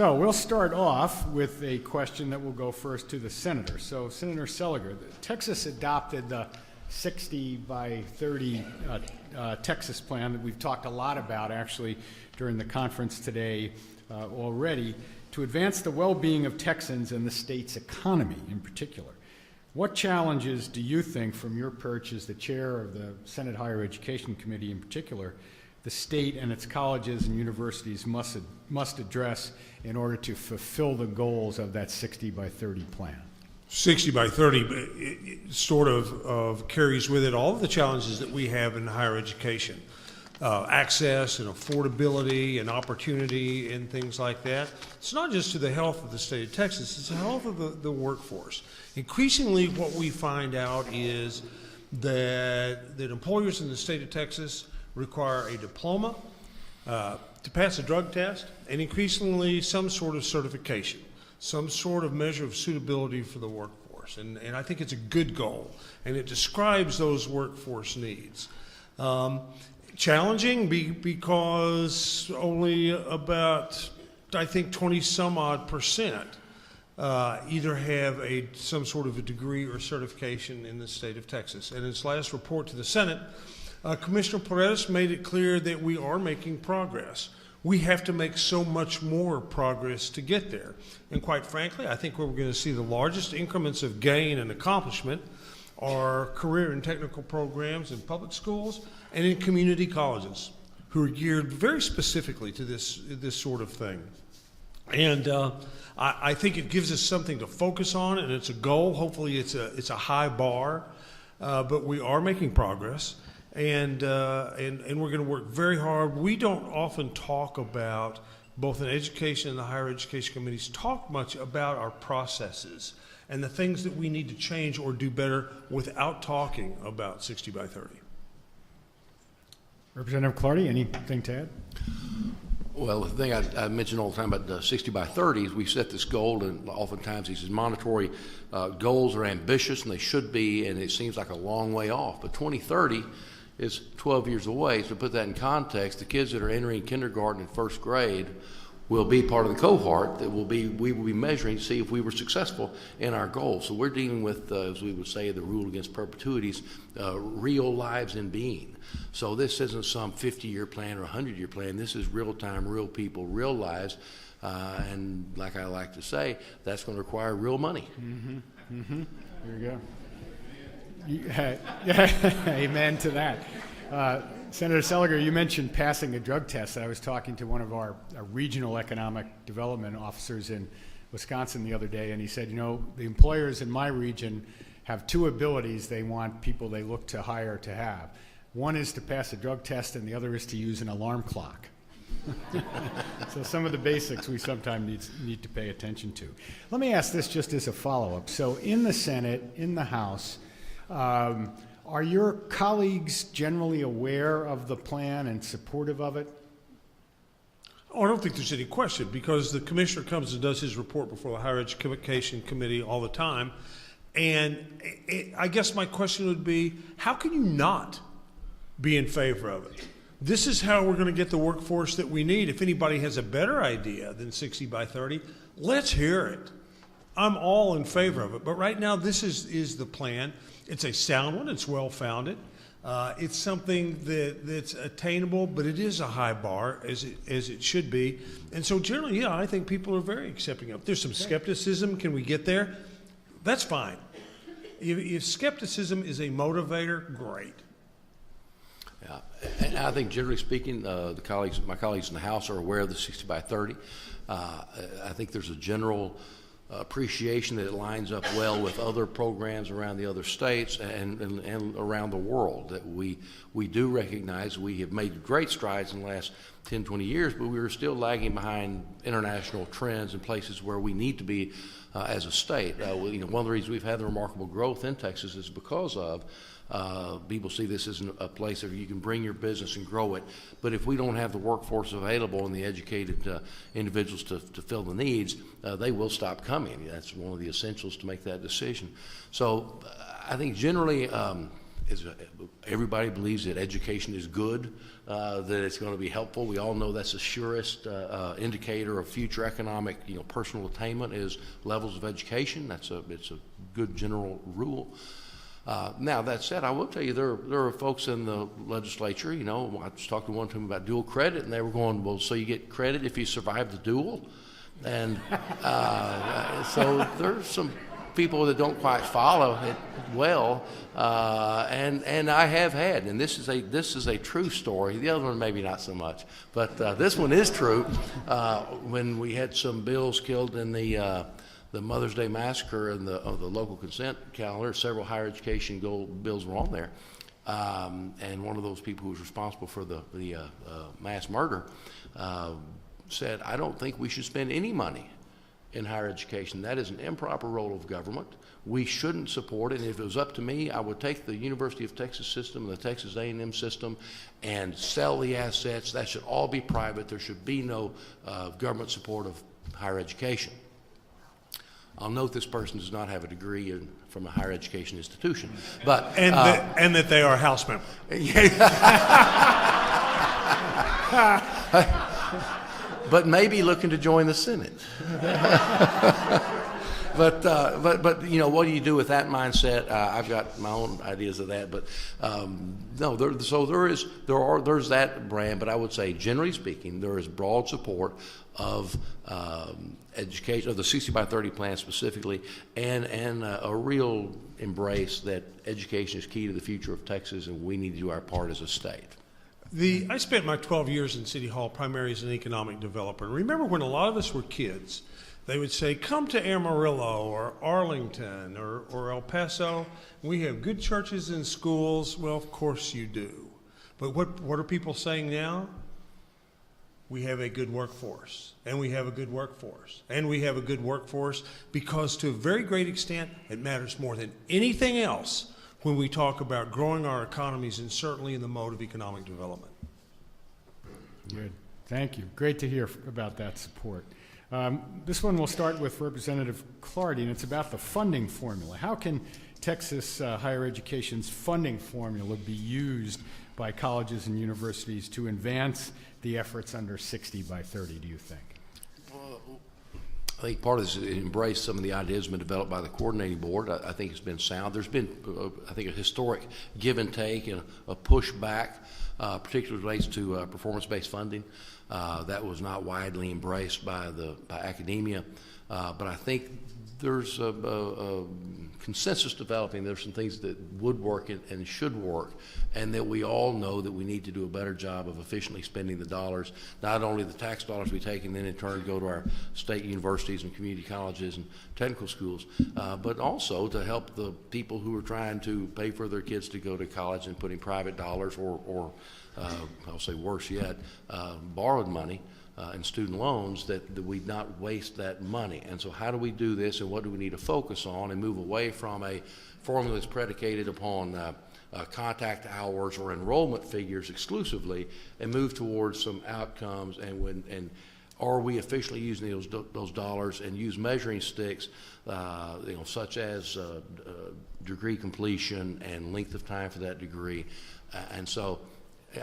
So we'll start off with a question that will go first to the senator. So Senator Seliger, Texas adopted the 60 by 30 Texas plan that we've talked a lot about actually during the conference today already to advance the well-being of Texans and the state's economy in particular. What challenges do you think, from your perch as the chair of the Senate Higher Education Committee in particular, the state and its colleges and universities must address in order to fulfill the goals of that 60 by 30 plan? 60 by 30 it sort of carries with it all of the challenges that we have in higher education. Access and affordability and opportunity and things like that. It's not just to the health of the state of Texas, it's the health of the workforce. Increasingly what we find out is that employers in the state of Texas require a diploma to pass a drug test, and increasingly some sort of certification, some sort of measure of suitability for the workforce. And I think it's a good goal, and it describes those workforce needs. Challenging because only about, I think, 20 some odd percent either have some sort of a degree or certification in the state of Texas. And in its last report to the Senate, Commissioner Paredes made it clear that we are making progress. We have to make so much more progress to get there. And quite frankly, I think where we're going to see the largest increments of gain and accomplishment are career and technical programs in public schools and in community colleges, who are geared very specifically to this sort of thing. And I think it gives us something to focus on, and it's a goal. Hopefully it's a high bar, but we are making progress. And we're going to work very hard. We don't often talk about, both in education and the higher education committees, talk much about our processes and the things that we need to change or do better without talking about 60 by 30. Representative Clardy, anything to add? Well, the thing I mention all the time about the 60 by 30 is we set this goal, and oftentimes these monetary goals are ambitious, and they should be, and it seems like a long way off. But 2030 is 12 years away. So to put that in context, the kids that are entering kindergarten and first grade will be part of the cohort that we will be measuring to see if we were successful in our goals. So we're dealing with, as we would say, the rule against perpetuities, real lives in being. So this isn't some 50-year plan or 100-year plan. This is real time, real people, real lives. And like I like to say, that's going to require real money. Mm-hmm. Mm-hmm. There you go. Amen to that. Senator Seliger, you mentioned passing a drug test. I was talking to one of our regional economic development officers in Wisconsin the other day, and he said, the employers in my region have two abilities they want people they look to hire to have. One is to pass a drug test, and the other is to use an alarm clock. So some of the basics we sometimes need to pay attention to. Let me ask this just as a follow-up. So in the Senate, in the House, are your colleagues generally aware of the plan and supportive of it? Oh, I don't think there's any question, because the commissioner comes and does his report before the Higher Education Committee all the time. And I guess my question would be, how can you not be in favor of it? This is how we're going to get the workforce that we need. If anybody has a better idea than 60 by 30, let's hear it. I'm all in favor of it. But right now, this is the plan. It's a sound one. It's well-founded. It's something that's attainable, but it is a high bar, as it should be. And so generally, I think people are very accepting of it. There's some skepticism. Can we get there? That's fine. If skepticism is a motivator, great. Yeah, and I think generally speaking, my colleagues in the House are aware of the 60 by 30. I think there's a general appreciation that it lines up well with other programs around the other states and around the world, that we do recognize we have made great strides in the last 10, 20 years, but we are still lagging behind international trends and places where we need to be as a state. One of the reasons we've had the remarkable growth in Texas is because of people see this as a place where you can bring your business and grow it. But if we don't have the workforce available and the educated individuals to fill the needs, they will stop coming. That's one of the essentials to make that decision. So I think generally everybody believes that education is good, that it's going to be helpful. We all know that's the surest indicator of future economic, personal attainment is levels of education. It's a good general rule. Now, that said, I will tell you, there are folks in the legislature, I was talking to one of them about dual credit, and they were going, well, so you get credit if you survive the duel? And so there's some people that don't quite follow it well, and I have had, and this is a true story. The other one maybe not so much, but this one is true. When we had some bills killed in the Mother's Day massacre and the local consent calendar, several higher education bills were on there, and one of those people who was responsible for the mass murder said, "I don't think we should spend any money in higher education. That is an improper role of government. We shouldn't support it. And if it was up to me, I would take the University of Texas system and the Texas A&M system and sell the assets. That should all be private. There should be no government support of higher education." I'll note this person does not have a degree from a higher education institution, but And that they are a House member. But maybe looking to join the Senate. But what do you do with that mindset? I've got my own ideas of that, but no. There's that brand, but I would say, generally speaking, there is broad support of education, of the 60 by 30 plan specifically, and a real embrace that education is key to the future of Texas, and we need to do our part as a state. I spent my 12 years in City Hall primarily as an economic developer. And remember when a lot of us were kids, they would say, come to Amarillo or Arlington or El Paso. We have good churches and schools. Well, of course you do. But what are people saying now? We have a good workforce, and we have a good workforce, and we have a good workforce because to a very great extent, it matters more than anything else when we talk about growing our economies and certainly in the mode of economic development. Good. Thank you. Great to hear about that support. This one will start with Representative Clardy, and it's about the funding formula. How can Texas higher education's funding formula be used by colleges and universities to advance the efforts under 60 by 30, do you think? I think part of this is embrace some of the ideas that have been developed by the coordinating board. I think it's been sound. There's been, I think, a historic give and take and a pushback, particularly relates to performance-based funding. That was not widely embraced by academia, but I think there's a consensus developing. There's some things that would work and should work, and that we all know that we need to do a better job of efficiently spending the dollars, not only the tax dollars we take and then in turn go to our state universities and community colleges and technical schools, but also to help the people who are trying to pay for their kids to go to college and putting private dollars or I'll say worse yet, borrowed money and student loans, that we not waste that money. And so how do we do this, and what do we need to focus on and move away from a formula that's predicated upon contact hours or enrollment figures exclusively, and move towards some outcomes, and are we efficiently using those dollars, and use measuring sticks such as degree completion and length of time for that degree. And so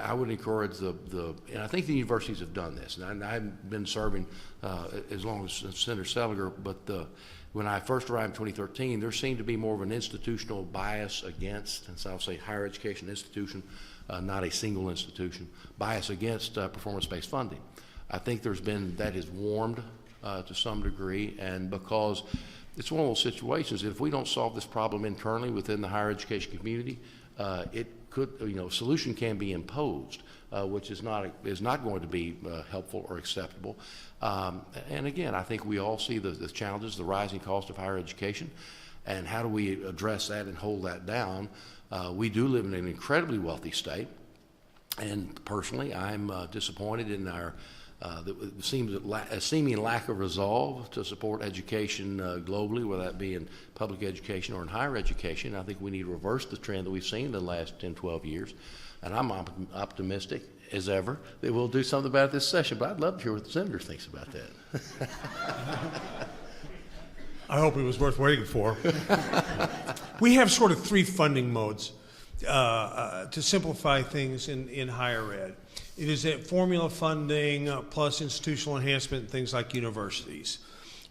I would encourage and I think the universities have done this, and I haven't been serving as long as Senator Seliger, but when I first arrived in 2013, there seemed to be more of an institutional bias against, and so I'll say higher education institution, not a single institution, bias against performance-based funding. I think that has warmed to some degree, and because it's one of those situations that if we don't solve this problem internally within the higher education community, solution can be imposed, which is not going to be helpful or acceptable. And again, I think we all see the challenges, the rising cost of higher education, and how do we address that and hold that down. We do live in an incredibly wealthy state, and personally, I'm disappointed in our seeming lack of resolve to support education globally, whether that be in public education or in higher education. I think we need to reverse the trend that we've seen in the last 10, 12 years. And I'm optimistic as ever that we'll do something about it this session. But I'd love to hear what the senator thinks about that. I hope it was worth waiting for. We have sort of three funding modes to simplify things in higher ed. It is that formula funding plus institutional enhancement and things like universities.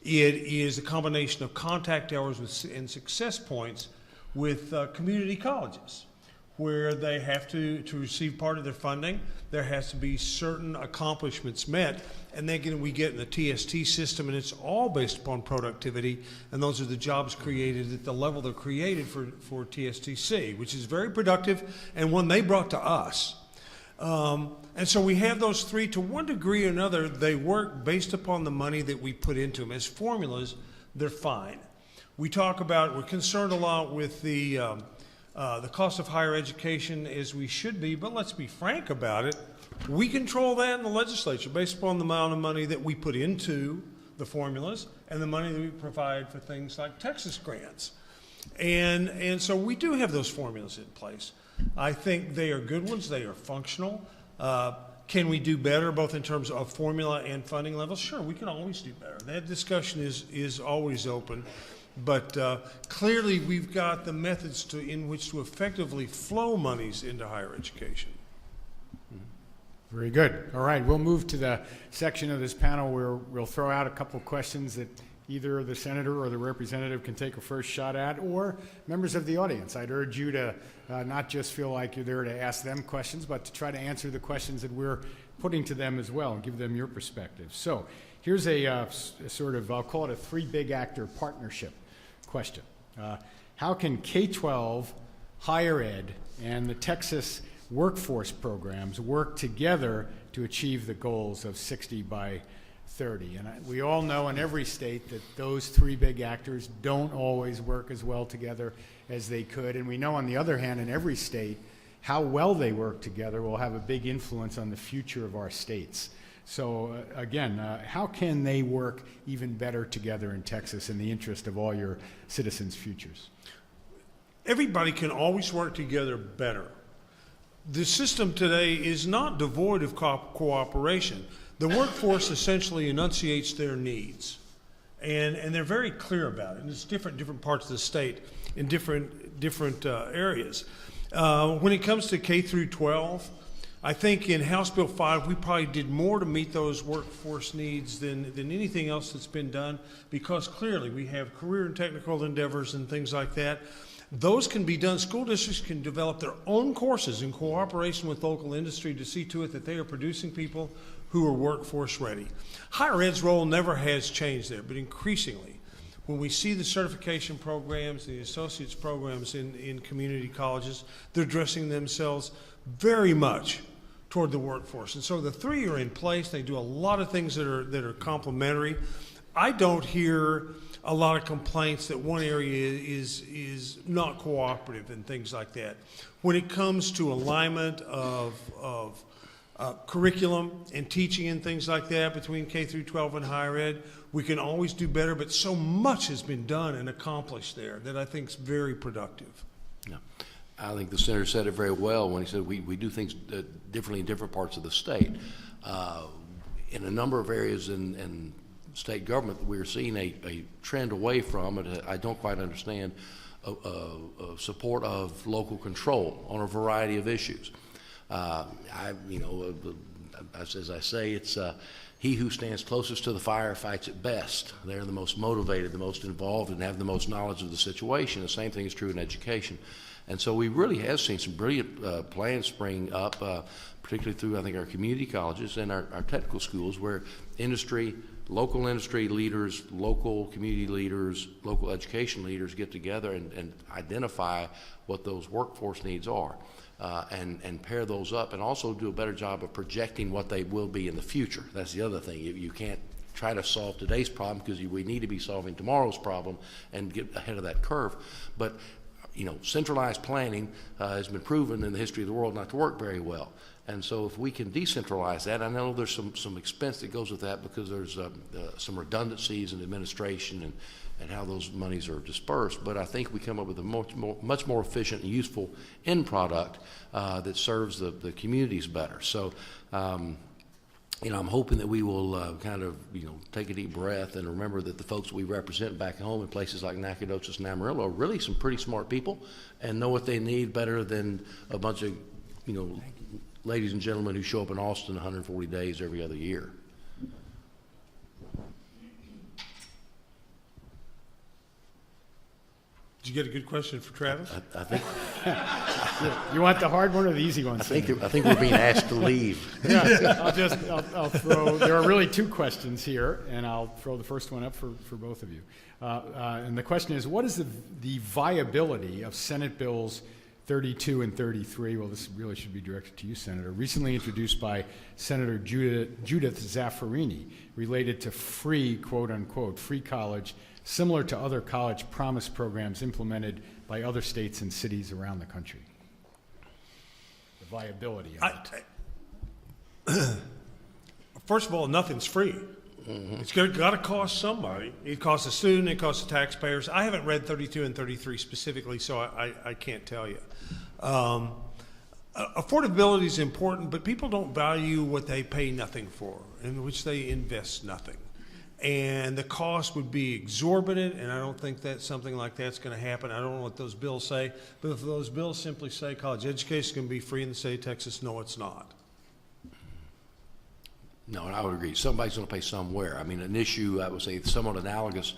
It is a combination of contact hours and success points with community colleges, where they have to receive part of their funding, there has to be certain accomplishments met, and then we get in the TST system, and it's all based upon productivity, and those are the jobs created at the level they're created for TSTC, which is very productive, and one they brought to us. And so we have those three. To one degree or another, they work based upon the money that we put into them. As formulas, they're fine. We're concerned a lot with the cost of higher education, as we should be, but let's be frank about it. We control that in the legislature based upon the amount of money that we put into the formulas and the money that we provide for things like Texas grants. And so we do have those formulas in place. I think they are good ones. They are functional. Can we do better, both in terms of formula and funding levels? Sure, we can always do better. That discussion is always open. But clearly, we've got the methods in which to effectively flow monies into higher education. Very good. All right, we'll move to the section of this panel where we'll throw out a couple of questions that either the senator or the representative can take a first shot at, or members of the audience. I'd urge you to not just feel like you're there to ask them questions, but to try to answer the questions that we're putting to them as well and give them your perspective. So here's a sort of, I'll call it a three big actor partnership question. How can K-12, higher ed, and the Texas workforce programs work together to achieve the goals of 60 by 30? And we all know in every state that those three big actors don't always work as well together as they could. And we know, on the other hand, in every state, how well they work together will have a big influence on the future of our states. So again, how can they work even better together in Texas in the interest of all your citizens' futures? Everybody can always work together better. The system today is not devoid of cooperation. The workforce essentially enunciates their needs, and they're very clear about it. And it's different parts of the state in different areas. When it comes to K through 12, I think in House Bill 5, we probably did more to meet those workforce needs than anything else that's been done, because clearly we have career and technical endeavors and things like that. Those can be done. School districts can develop their own courses in cooperation with local industry to see to it that they are producing people who are workforce ready. Higher ed's role never has changed there, but increasingly, when we see the certification programs, the associates programs in community colleges, they're addressing themselves very much toward the workforce. And so the three are in place. They do a lot of things that are complementary. I don't hear a lot of complaints that one area is not cooperative and things like that. When it comes to alignment of curriculum and teaching and things like that between K through 12 and higher ed, we can always do better, but so much has been done and accomplished there that I think is very productive. Yeah. I think the senator said it very well when he said we do things differently in different parts of the state. In a number of areas in state government, we're seeing a trend away from it. I don't quite understand support of local control on a variety of issues. As I say, it's he who stands closest to the fire fights it best. They're the most motivated, the most involved, and have the most knowledge of the situation. The same thing is true in education. And so we really have seen some brilliant plans spring up, particularly through, I think, our community colleges and our technical schools, where local industry leaders, local community leaders, local education leaders get together and identify what those workforce needs are. And pair those up, and also do a better job of projecting what they will be in the future. That's the other thing. You can't try to solve today's problem, because we need to be solving tomorrow's problem and get ahead of that curve. But centralized planning has been proven in the history of the world not to work very well. And so if we can decentralize that, I know there's some expense that goes with that, because there's some redundancies in administration and how those monies are dispersed. But I think we come up with a much more efficient and useful end product that serves the communities better. So I'm hoping that we will kind of, take a deep breath and remember that the folks we represent back home in places like Nacogdoches and Amarillo are really some pretty smart people and know what they need better than a bunch of, ladies and gentlemen who show up in Austin 140 days every other year. Did you get a good question for Travis? I think You want the hard one or the easy one? I think we're being asked to leave. Yeah, I'll throw, there are really two questions here, and I'll throw the first one up for both of you. And the question is, what is the viability of Senate Bills 32 and 33? Well, this really should be directed to you, Senator. Recently introduced by Senator Judith Zaffirini, related to free, quote unquote, free college, similar to other college promise programs implemented by other states and cities around the country. The viability of it. First of all, nothing's free. It's got to cost somebody. It costs a student, it costs the taxpayers. I haven't read 32 and 33 specifically, so I can't tell you. Affordability is important, but people don't value what they pay nothing for, in which they invest nothing. And the cost would be exorbitant, and I don't think that something like that's going to happen. I don't know what those bills say, but if those bills simply say college education can be free in the state of Texas, no, it's not. No, and I would agree. Somebody's going to pay somewhere. I mean, an issue, I would say, somewhat analogous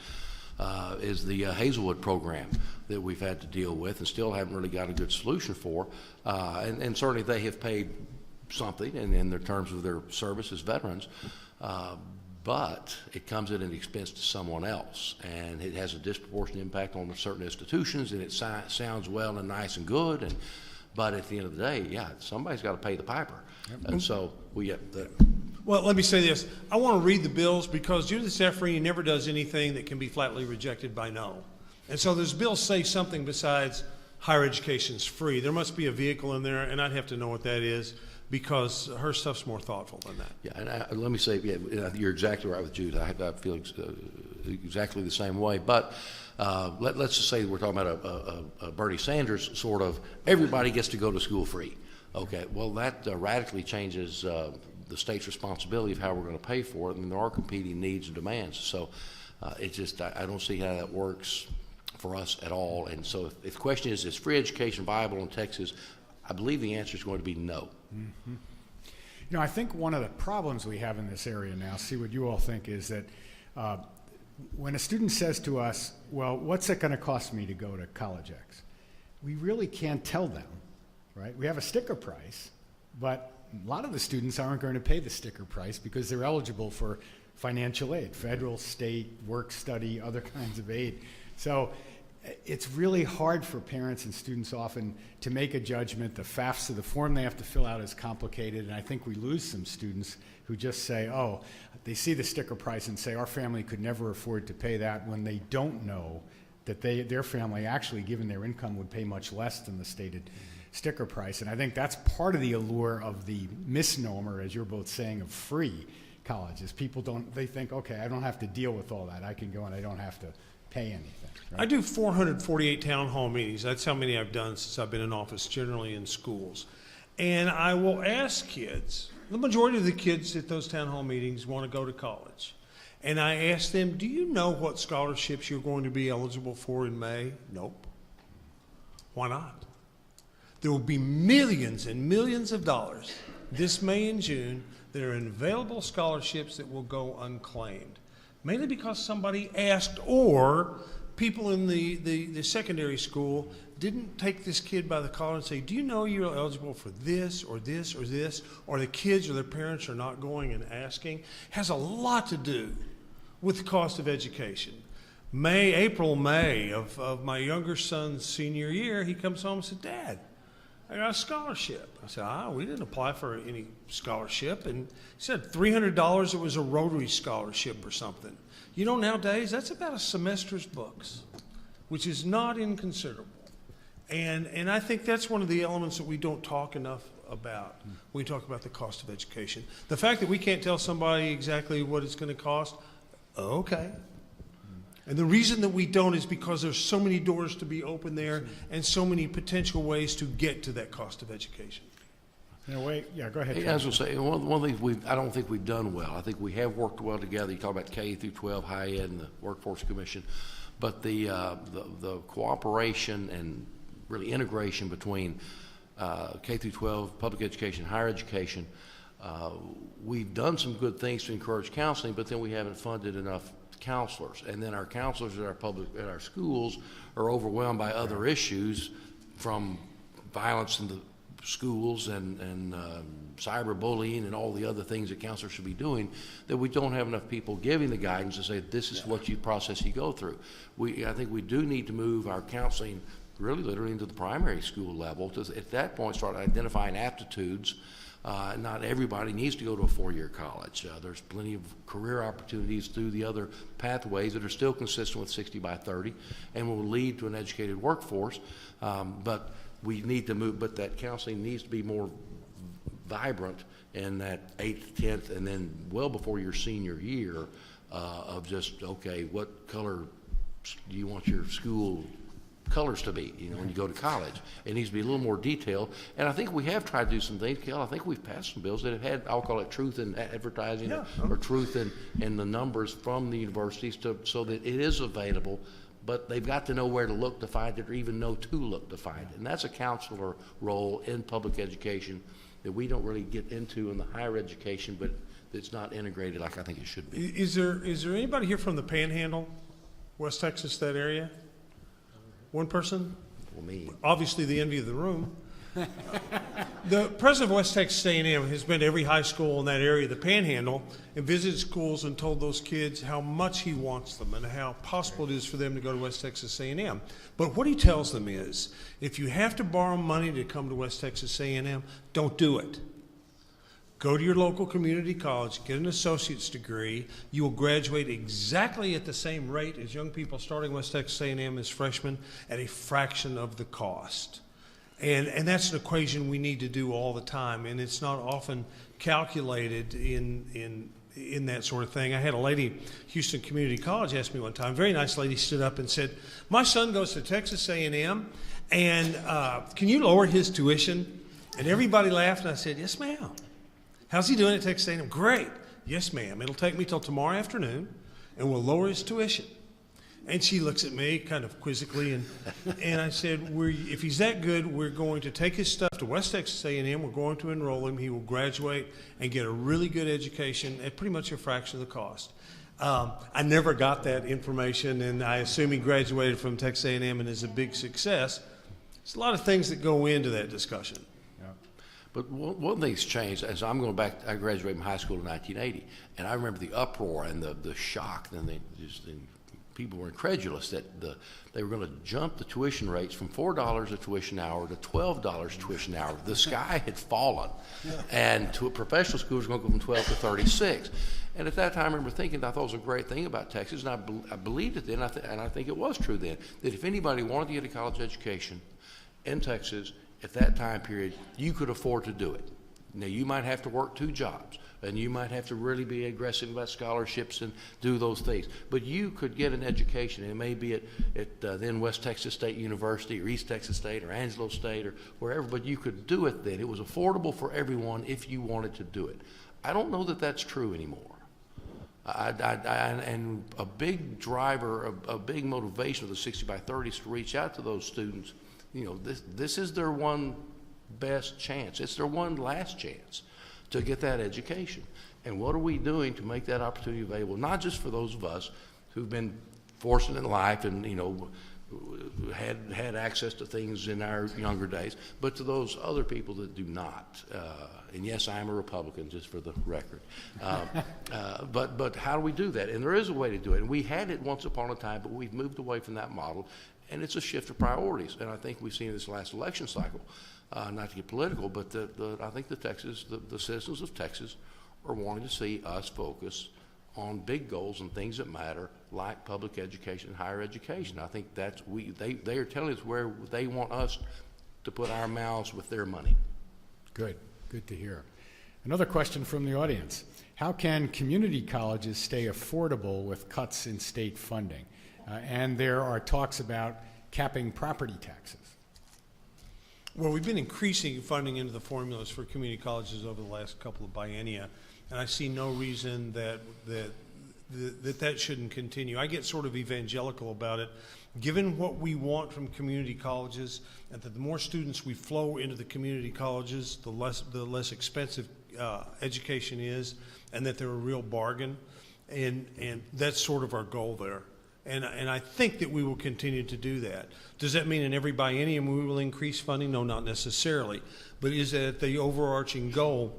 is the Hazelwood program that we've had to deal with and still haven't really got a good solution for. And certainly they have paid something in their terms of their service as veterans. But it comes at an expense to someone else, and it has a disproportionate impact on certain institutions, and it sounds well and nice and good, but at the end of the day, yeah, somebody's got to pay the piper. Yep. And so we get the... Well, let me say this. I want to read the bills because Judith Zaffirini never does anything that can be flatly rejected by no. And so those bills say something besides higher education's free. There must be a vehicle in there, and I'd have to know what that is, because her stuff's more thoughtful than that. Yeah, and let me say, yeah, you're exactly right with Jude. I feel exactly the same way. But let's just say we're talking about a Bernie Sanders sort of, everybody gets to go to school free. Okay, well, that radically changes the state's responsibility of how we're going to pay for it. I mean, there are competing needs and demands. So it just, I don't see how that works for us at all. And so if the question is free education viable in Texas, I believe the answer is going to be no. Mm-hmm. I think one of the problems we have in this area now, see what you all think, is that when a student says to us, well, what's it going to cost me to go to College X? We really can't tell them, right? We have a sticker price, but a lot of the students aren't going to pay the sticker price because they're eligible for financial aid, federal, state, work study, other kinds of aid. So it's really hard for parents and students often to make a judgment. The FAFSA, the form they have to fill out, is complicated, and I think we lose some students who just say, oh, they see the sticker price and say, our family could never afford to pay that, when they don't know that their family actually, given their income, would pay much less than the stated sticker price. And I think that's part of the allure of the misnomer, as you're both saying, of free colleges. People they think, okay, I don't have to deal with all that. I can go and I don't have to pay anything. Right? I do 448 town hall meetings. That's how many I've done since I've been in office, generally in schools. And I will ask kids, the majority of the kids at those town hall meetings want to go to college. And I ask them, do you know what scholarships you're going to be eligible for in May? Nope. Why not? There will be millions and millions of dollars this May and June that are available scholarships that will go unclaimed. Mainly because somebody asked, or people in the secondary school didn't take this kid by the collar and say, do you know you're eligible for this or this or this, or the kids or their parents are not going and asking. It has a lot to do with the cost of education. April, May of my younger son's senior year, he comes home and said, Dad, I got a scholarship. I said, we didn't apply for any scholarship. And he said $300, it was a Rotary scholarship or something. You know, nowadays, that's about a semester's books, which is not inconsiderable. And I think that's one of the elements that we don't talk enough about when we talk about the cost of education. The fact that we can't tell somebody exactly what it's going to cost, okay. And the reason that we don't is because there's so many doors to be open there and so many potential ways to get to that cost of education. In a way, yeah, go ahead. Hey, I was going to say, one of the things I don't think we've done well. I think we have worked well together. You talk about K through 12, high ed, and the Workforce Commission, but the cooperation and really integration between K through 12, public education, higher education, we've done some good things to encourage counseling, but then we haven't funded enough counselors. And then our counselors at our schools are overwhelmed by other issues, from violence in the schools and cyberbullying and all the other things that counselors should be doing, that we don't have enough people giving the guidance to say this is what process you go through. I think we do need to move our counseling really literally into the primary school level to, at that point, start identifying aptitudes. Not everybody needs to go to a four-year college. There's plenty of career opportunities through the other pathways that are still consistent with 60 by 30 and will lead to an educated workforce. But we need to move, but that counseling needs to be more vibrant in that 8th, 10th, and then well before your senior year of just, okay, what color do you want your school colors to be, when you go to college? It needs to be a little more detailed. And I think we have tried to do some things, Kel. I think we've passed some bills that have had, I'll call it truth in advertising, or truth in the numbers from the universities so that it is available, but they've got to know where to look to find it, or even know to look to find it. And that's a counselor role in public education that we don't really get into in the higher education, but it's not integrated like I think it should be. Is there anybody here from the Panhandle, West Texas, that area? One person? Well, me. Obviously the envy of the room. The president of West Texas A&M has been to every high school in that area, the Panhandle, and visited schools and told those kids how much he wants them and how possible it is for them to go to West Texas A&M. But what he tells them is, if you have to borrow money to come to West Texas A&M, don't do it. Go to your local community college, get an associate's degree. You will graduate exactly at the same rate as young people starting West Texas A&M as freshmen at a fraction of the cost. And that's an equation we need to do all the time, and it's not often calculated in that sort of thing. I had a lady, Houston Community College, asked me one time, very nice lady, stood up and said, my son goes to Texas A&M, and can you lower his tuition? And everybody laughed, and I said, yes, ma'am. How's he doing at Texas A&M? Great. Yes, ma'am. It'll take me till tomorrow afternoon, and we'll lower his tuition. And she looks at me kind of quizzically, and I said, if he's that good, we're going to take his stuff to West Texas A&M. We're going to enroll him. He will graduate and get a really good education at pretty much a fraction of the cost. I never got that information, and I assume he graduated from Texas A&M and is a big success. There's a lot of things that go into that discussion. But one thing's changed. As I'm going back, I graduated from high school in 1980, and I remember the uproar and the shock. And people were incredulous that they were going to jump the tuition rates from $4 a tuition hour to $12 tuition hour. The sky had fallen, and to a professional school was going to go from 12 to 36. And at that time, I remember thinking, I thought it was a great thing about Texas, and I believed it then, and I think it was true then, that if anybody wanted to get a college education in Texas at that time period, you could afford to do it. Now, you might have to work 2 jobs, and you might have to really be aggressive about scholarships and do those things. But you could get an education, and it may be at then West Texas State University or East Texas State or Angelo State or wherever, but you could do it then. It was affordable for everyone if you wanted to do it. I don't know that that's true anymore. And a big driver, a big motivation of the 60 by 30 is to reach out to those students. This is their one best chance. It's their one last chance to get that education. And what are we doing to make that opportunity available, not just for those of us who've been fortunate in life and, had access to things in our younger days, but to those other people that do not. And yes, I am a Republican, just for the record. But how do we do that? And there is a way to do it. And we had it once upon a time, but we've moved away from that model. And it's a shift of priorities. And I think we've seen this last election cycle, not to get political, but I think the citizens of Texas are wanting to see us focus on big goals and things that matter, like public education and higher education. I think they are telling us where they want us to put our mouths with their money. Good to hear. Another question from the audience. How can community colleges stay affordable with cuts in state funding? And there are talks about capping property taxes. Well, we've been increasing funding into the formulas for community colleges over the last couple of biennia, and I see no reason that shouldn't continue. I get sort of evangelical about it. Given what we want from community colleges, and that the more students we flow into the community colleges, the less expensive education is, and that they're a real bargain, and that's sort of our goal there. And I think that we will continue to do that. Does that mean in every biennium we will increase funding? No, not necessarily. But is that the overarching goal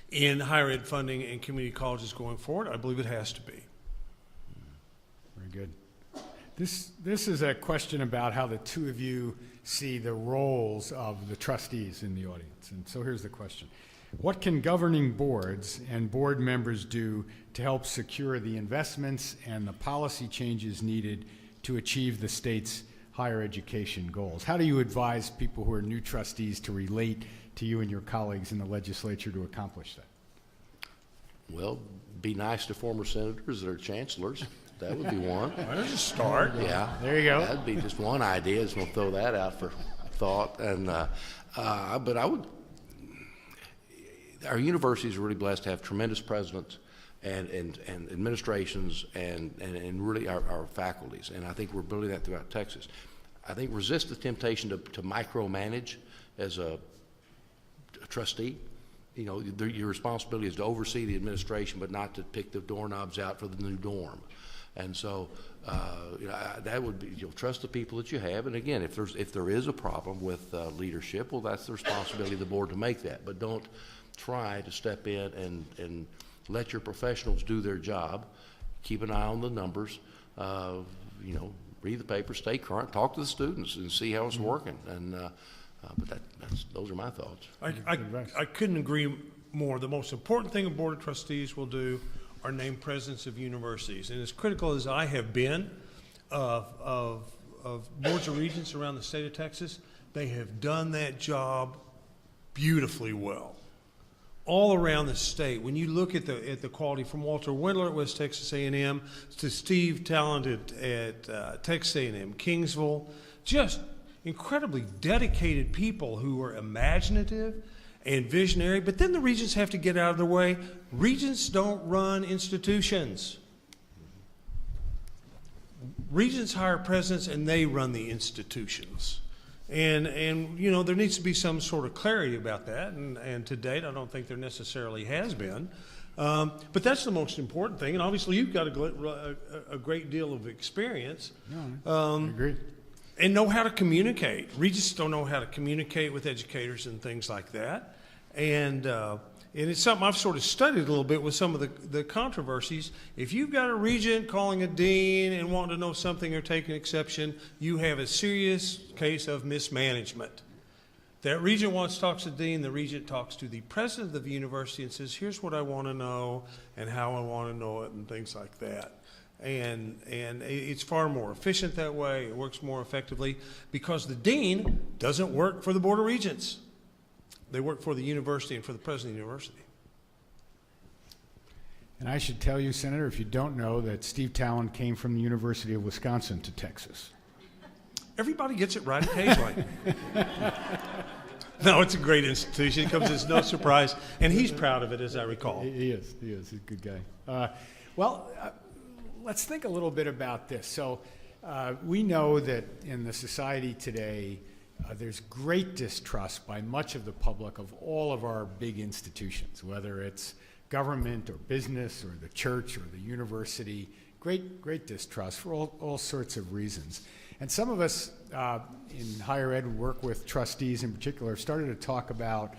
in higher ed funding and community colleges going forward? I believe it has to be. Very good. This is a question about how the two of you see the roles of the trustees in the audience. And so here's the question. What can governing boards and board members do to help secure the investments and the policy changes needed to achieve the state's higher education goals? How do you advise people who are new trustees to relate to you and your colleagues in the legislature to accomplish that? Well, be nice to former senators that are chancellors. That would be one. There's a start. Yeah. There you go. That'd be just one idea. Just want to throw that out for thought. And but I would. Our universities are really blessed to have tremendous presidents and administrations and really our faculties. And I think we're building that throughout Texas. I think resist the temptation to micromanage as a trustee. You know, your responsibility is to oversee the administration, but not to pick the doorknobs out for the new dorm. And so, you know, that would be, you'll trust the people that you have. And again, if there is a problem with leadership, well, that's the responsibility of the board to make that. But don't try to step in and let your professionals do their job. Keep an eye on the numbers. You know, read the paper, stay current, talk to the students, and see how it's working. And but those are my thoughts. I couldn't agree more. The most important thing a board of trustees will do are name presidents of universities. And as critical as I have been of boards of regents around the state of Texas, they have done that job beautifully well. All around the state, when you look at the quality from Walter Wendler at West Texas A&M to Steve Talent at Texas A&M, Kingsville, just incredibly dedicated people who are imaginative and visionary, but then the regents have to get out of the way. Regents don't run institutions. Regents hire presidents and they run the institutions. And you know, there needs to be some sort of clarity about that, and to date I don't think there necessarily has been. But that's the most important thing, and obviously you've got a great deal of experience. I agree. And know how to communicate. Regents don't know how to communicate with educators and things like that. And it's something I've sort of studied a little bit with some of the controversies. If you've got a regent calling a dean and wanting to know something or taking exception, you have a serious case of mismanagement. That regent wants to talk to the dean, the regent talks to the president of the university and says, here's what I want to know and how I want to know it and things like that. And it's far more efficient that way. It works more effectively because the dean doesn't work for the Board of Regents. They work for the university and for the president of the university. And I should tell you, Senator, if you don't know, that Steve Talent came from the University of Wisconsin to Texas. Everybody gets it right occasionally. No, it's a great institution. It comes as no surprise. And he's proud of it, as I recall. He is. He's a good guy. Let's think a little bit about this. So we know that in the society today, there's great distrust by much of the public of all of our big institutions, whether it's government or business or the church or the university. Great distrust for all sorts of reasons. And some of us in higher ed work with trustees in particular started to talk about,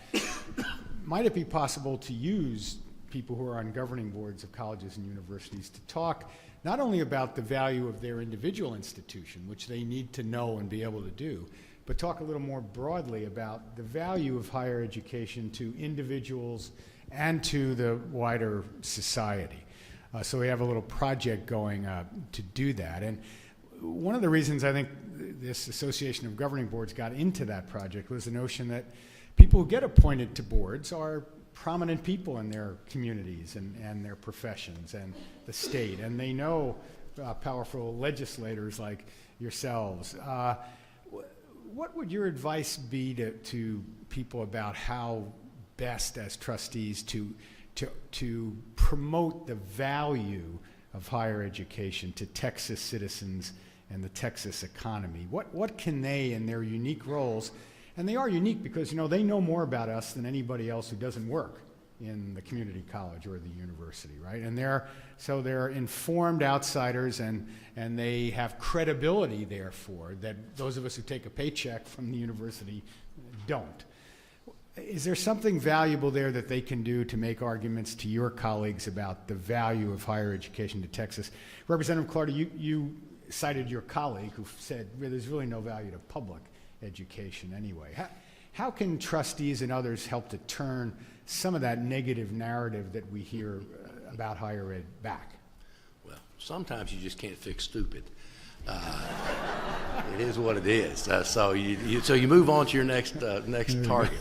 might it be possible to use people who are on governing boards of colleges and universities to talk not only about the value of their individual institution, which they need to know and be able to do, but talk a little more broadly about the value of higher education to individuals and to the wider society. So we have a little project going to do that. And one of the reasons I think this Association of Governing Boards got into that project was the notion that people who get appointed to boards are prominent people in their communities and their professions and the state, and they know powerful legislators like yourselves. what would your advice be to people about how best as trustees to promote the value of higher education to Texas citizens and the Texas economy? What can they, in their unique roles, and they are unique because, they know more about us than anybody else who doesn't work in the community college or the university, right? And they're informed outsiders, and they have credibility, therefore, that those of us who take a paycheck from the university don't. Is there something valuable there that they can do to make arguments to your colleagues about the value of higher education to Texas? Representative Clardy, you cited your colleague who said, well, there's really no value to public education anyway. How can trustees and others help to turn some of that negative narrative that we hear about higher ed back? Well, sometimes you just can't fix stupid. It is what it is. So you move on to your next target.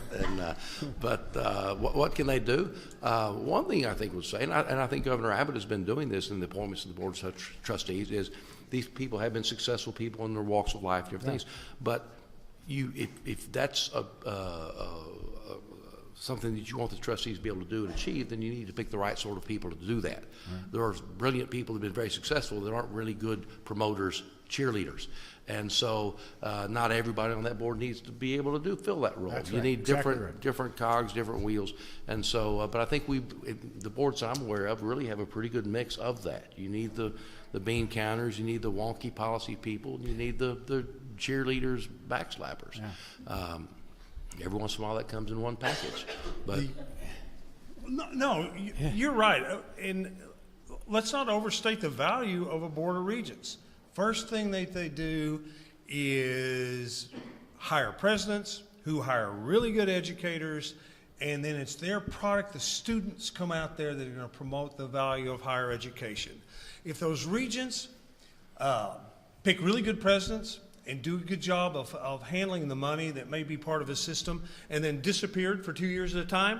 What can they do? One thing I think would say, and I think Governor Abbott has been doing this in the appointments of the board of trustees, is these people have been successful people in their walks of life, different things. But if that's something that you want the trustees to be able to do and achieve, then you need to pick the right sort of people to do that. Right. There are brilliant people that have been very successful that aren't really good promoters, cheerleaders. And so not everybody on that board needs to be able to fill that role. That's you right. need Exactly right. different cogs, different wheels. And so, but I think the boards I'm aware of really have a pretty good mix of that. You need the bean counters, you need the wonky policy people, you need the cheerleaders, backslappers. Yeah. Every once in a while that comes in one package. But you're right. And let's not overstate the value of a board of regents. First thing that they do is hire presidents who hire really good educators, and then it's their product. The students come out there that are going to promote the value of higher education. If those regents pick really good presidents and do a good job of handling the money that may be part of a system and then disappeared for 2 years at a time,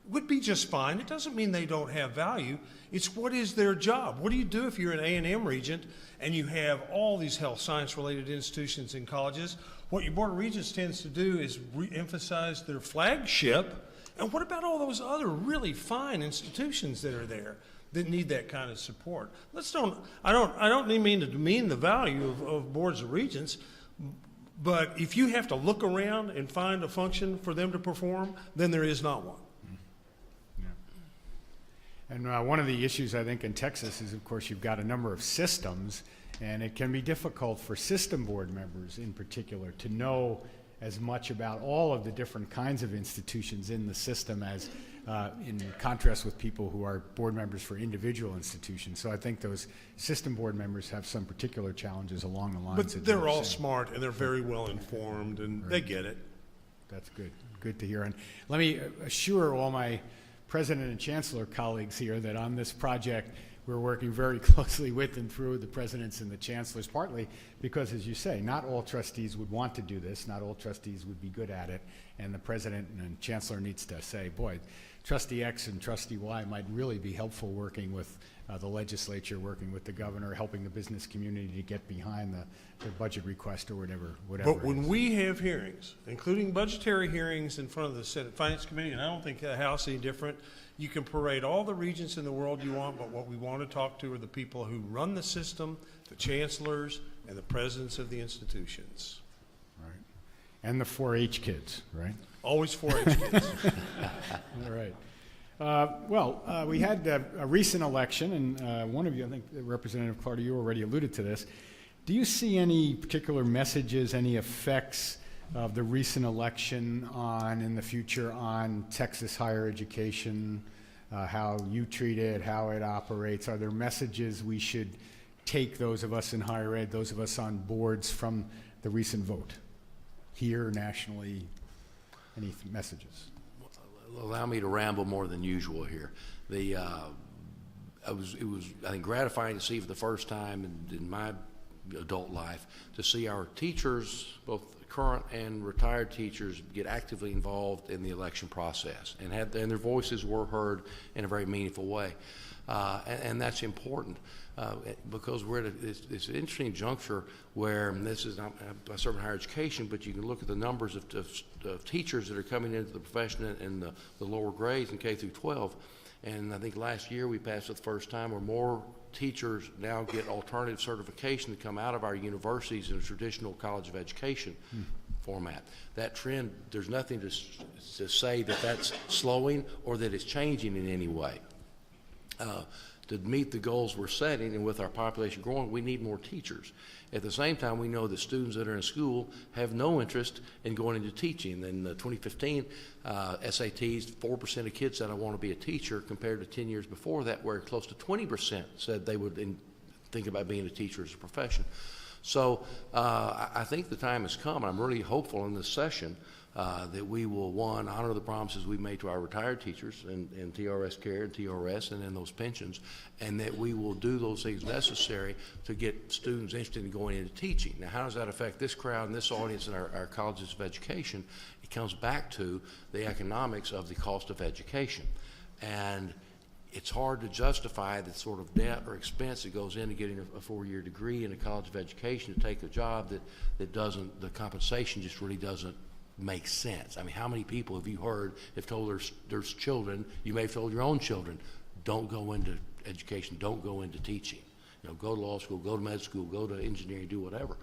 would be just fine. It doesn't mean they don't have value. It's what is their job. What do you do if you're an A&M regent and you have all these health science related institutions and colleges? What your board of regents tends to do is re-emphasize their flagship. And what about all those other really fine institutions that are there that need that kind of support? I don't mean to demean the value of boards of regents, but if you have to look around and find a function for them to perform, then there is not one. And one of the issues, I think, in Texas is, of course, you've got a number of systems, and it can be difficult for system board members in particular to know as much about all of the different kinds of institutions in the system as in contrast with people who are board members for individual institutions. So I think those system board members have some particular challenges along the lines. But they're all smart, and they're very well informed, and they get it. That's good. Good to hear. And let me assure all my President and Chancellor colleagues here that on this project we're working very closely with and through the presidents and the chancellors, partly because, as you say, not all trustees would want to do this, not all trustees would be good at it, and the president and chancellor needs to say, boy, Trustee X and Trustee Y might really be helpful working with the legislature, working with the governor, helping the business community to get behind the budget request or whatever. But when we have hearings, including budgetary hearings in front of the Senate Finance Committee, and I don't think the House is any different, you can parade all the regents in the world you want, but what we want to talk to are the people who run the system, the chancellors, and the presidents of the institutions. Right. And the 4-H kids, right? Always 4-H kids. All right. We had a recent election, and one of you, I think Representative Clardy, you already alluded to this. Do you see any particular messages, any effects of the recent election in the future on Texas higher education, how you treat it, how it operates? Are there messages we should take, those of us in higher ed, those of us on boards, from the recent vote here nationally? Any messages? Allow me to ramble more than usual here. It was I think gratifying to see for the first time in my adult life to see our teachers, both current and retired teachers, get actively involved in the election process and their voices were heard in a very meaningful way. and that's important because we're at it's an interesting juncture where and this is not by serving higher education, but you can look at the numbers of teachers that are coming into the profession in the lower grades in K through 12. And I think last year we passed for the first time where more teachers now get alternative certification to come out of our universities in a traditional college of education format. That trend, there's nothing to say that that's slowing or that it's changing in any way. To meet the goals we're setting and with our population growing, we need more teachers. At the same time, we know that students that are in school have no interest in going into teaching. In 2015 SATs, 4% of kids said, I want to be a teacher, compared to 10 years before that, where close to 20% said they would think about being a teacher as a profession. So I think the time has come. I'm really hopeful in this session that we will, one, honor the promises we made to our retired teachers in TRS care and TRS and in those pensions, and that we will do those things necessary to get students interested in going into teaching. Now, how does that affect this crowd and this audience and our colleges of education? It comes back to the economics of the cost of education. And it's hard to justify the sort of debt or expense that goes into getting a four-year degree in a college of education to take a job that doesn't, the compensation just really doesn't make sense. I mean, how many people have you heard have told there's children, you may have told your own children, don't go into education, don't go into teaching. You know, go to law school, go to med school, go to engineering, do whatever.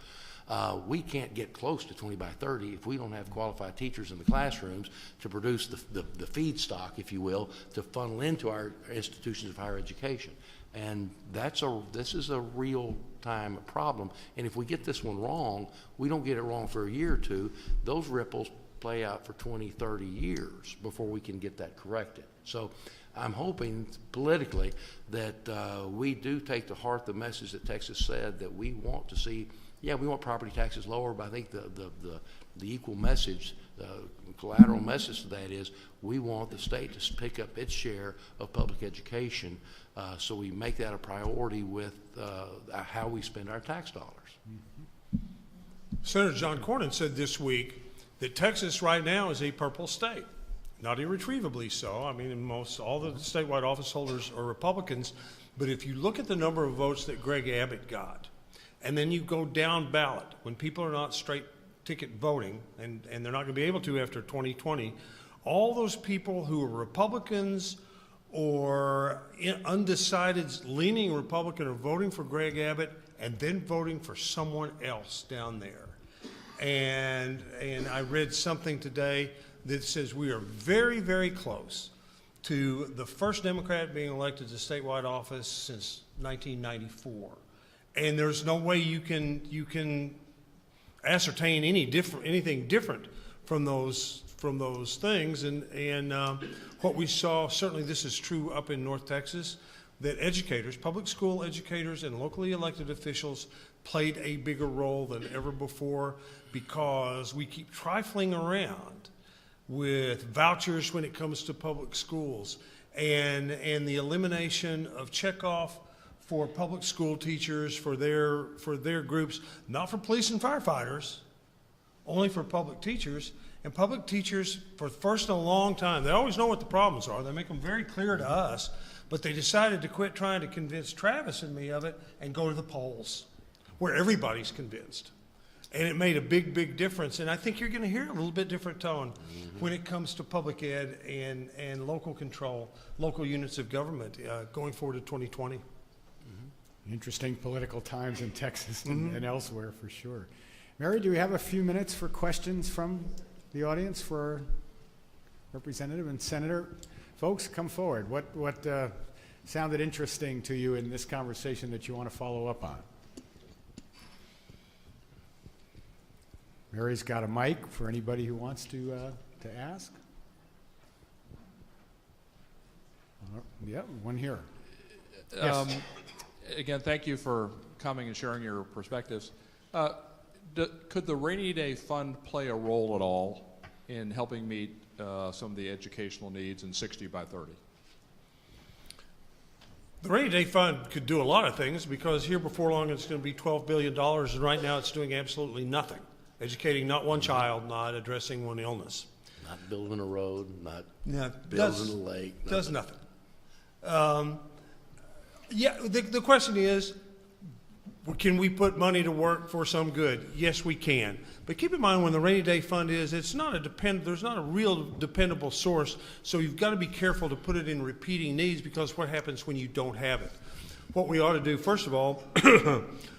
We can't get close to 20 by 30 if we don't have qualified teachers in the classrooms to produce the feedstock, if you will, to funnel into our institutions of higher education. And this is a real-time problem. And if we get this one wrong, we don't get it wrong for a year or two, those ripples play out for 20, 30 years before we can get that corrected. So I'm hoping politically that we do take to heart the message that Texas said, that we want to see, yeah, we want property taxes lower, but I think the equal message, collateral message to that is we want the state to pick up its share of public education, so we make that a priority with how we spend our tax dollars. Senator John Cornyn said this week that Texas right now is a purple state. Not irretrievably so. I mean, all the statewide office holders are Republicans, but if you look at the number of votes that Greg Abbott got, and then you go down ballot when people are not straight ticket voting, and they're not going to be able to after 2020, all those people who are Republicans or undecided leaning Republican are voting for Greg Abbott and then voting for someone else down there. And I read something today that says we are very, very close to the first Democrat being elected to statewide office since 1994. And there's no way you can ascertain anything different from those things. And what we saw, certainly this is true up in North Texas, that educators, public school educators and locally elected officials played a bigger role than ever before, because we keep trifling around with vouchers when it comes to public schools, and the elimination of checkoff for public school teachers, for their groups, not for police and firefighters, only for public teachers. And public teachers, for the first in a long time, they always know what the problems are. They make them very clear to us, but they decided to quit trying to convince Travis and me of it and go to the polls, where everybody's convinced. And it made a big, big difference. And I think you're going to hear a little bit different tone when it comes to public ed and local control, local units of government going forward to 2020. Interesting political times in Texas and elsewhere, for sure. Mary, do we have a few minutes for questions from the audience for our representative and senator? Folks, come forward. What sounded interesting to you in this conversation that you want to follow up on? Mary's got a mic for anybody who wants to ask. Yeah, one here. Yes. Again, thank you for coming and sharing your perspectives. Could the Rainy Day Fund play a role at all in helping meet some of the educational needs in 60 by 30? The Rainy Day Fund could do a lot of things, because here before long it's going to be $12 billion, and right now it's doing absolutely nothing. Educating not one child, not addressing one illness. Not building a road, not Yeah, building a lake. Does nothing. Yeah, the question is, can we put money to work for some good? Yes, we can. But keep in mind, when the rainy day fund is, there's not a real dependable source, so you've got to be careful to put it in repeating needs, because what happens when you don't have it? What we ought to do, first of all,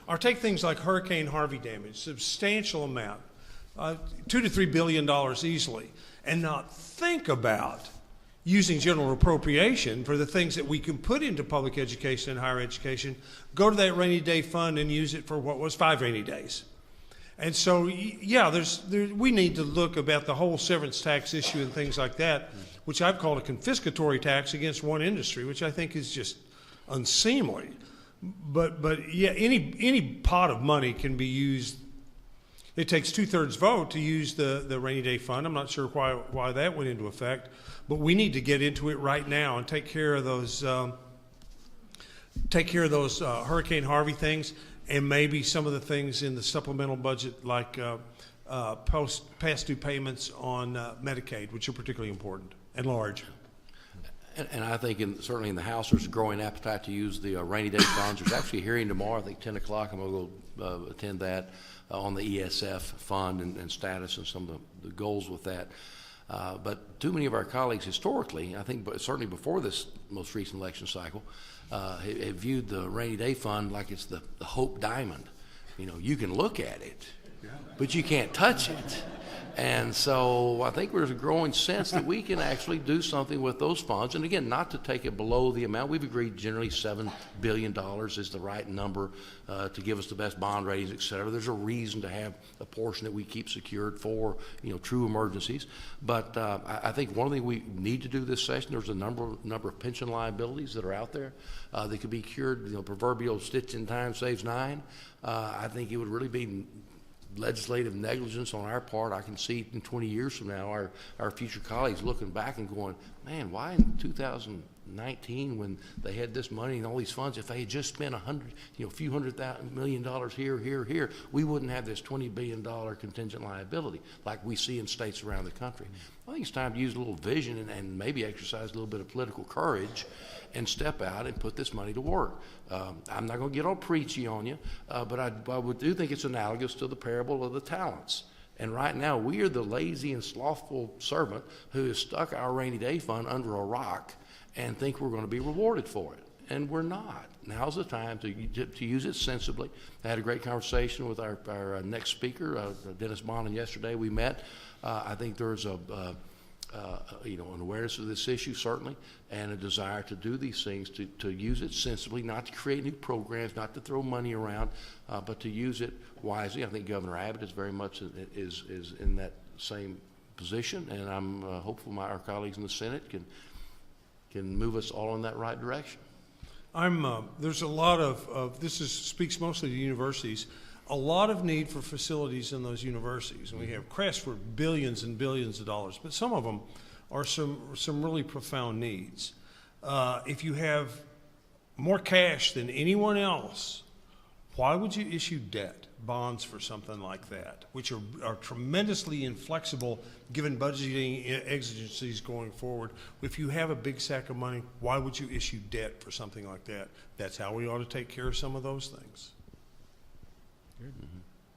are take things like Hurricane Harvey damage, substantial amount, $2 to $3 billion easily, and not think about using general appropriation for the things that we can put into public education and higher education, go to that rainy day fund and use it for what was 5 rainy days. And so, yeah, we need to look about the whole severance tax issue and things like that, which I've called a confiscatory tax against one industry, which I think is just unseemly. But yeah, any pot of money can be used. It takes 2/3 vote to use the rainy day fund. I'm not sure why that went into effect, but we need to get into it right now and take care of those Hurricane Harvey things, and maybe some of the things in the supplemental budget, like past due payments on Medicaid, which are particularly important and large. And I think certainly in the House, there's a growing appetite to use the rainy day funds. There's actually a hearing tomorrow, I think 10 o'clock. I'm going to go attend that on the ESF fund and status and some of the goals with that. But too many of our colleagues historically, I think certainly before this most recent election cycle, have viewed the rainy day fund like it's the Hope Diamond. You know, you can look at it, but you can't touch it. And so I think there's a growing sense that we can actually do something with those funds. And again, not to take it below the amount. We've agreed generally $7 billion is the right number to give us the best bond ratings, et cetera. There's a reason to have a portion that we keep secured for, true emergencies. But I think one thing we need to do this session, there's a number of pension liabilities that are out there that could be cured. Proverbial stitch in time saves 9. I think it would really be legislative negligence on our part. I can see in 20 years from now our future colleagues looking back and going, man, why in 2019 when they had this money and all these funds, if they had just spent a few $100 million here, we wouldn't have this $20 billion contingent liability like we see in states around the country. I think it's time to use a little vision and maybe exercise a little bit of political courage and step out and put this money to work. I'm not going to get all preachy on you, but I do think it's analogous to the parable of the talents. And right now, we are the lazy and slothful servant who has stuck our rainy day fund under a rock and think we're going to be rewarded for it. And we're not. Now's the time to use it sensibly. I had a great conversation with our next speaker, Dennis Bonnen, yesterday. We met. I think there's an awareness of this issue, certainly, and a desire to do these things, to use it sensibly, not to create new programs, not to throw money around, but to use it wisely. I think Governor Abbott is very much is in that same position, and I'm hopeful our colleagues in the Senate can move us all in that right direction. There's a lot of speaks mostly to universities. A lot of need for facilities in those universities, and we have crests for billions and billions of dollars, but some of them are some really profound needs. If you have more cash than anyone else, why would you issue debt, bonds for something like that, which are tremendously inflexible given budgeting exigencies going forward? If you have a big sack of money, why would you issue debt for something like that? That's how we ought to take care of some of those things. Good.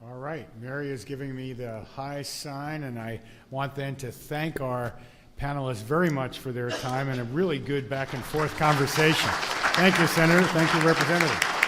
All right. Mary is giving me the high sign, and I want then to thank our panelists very much for their time and a really good back and forth conversation. Thank you, Senator. Thank you, Representative.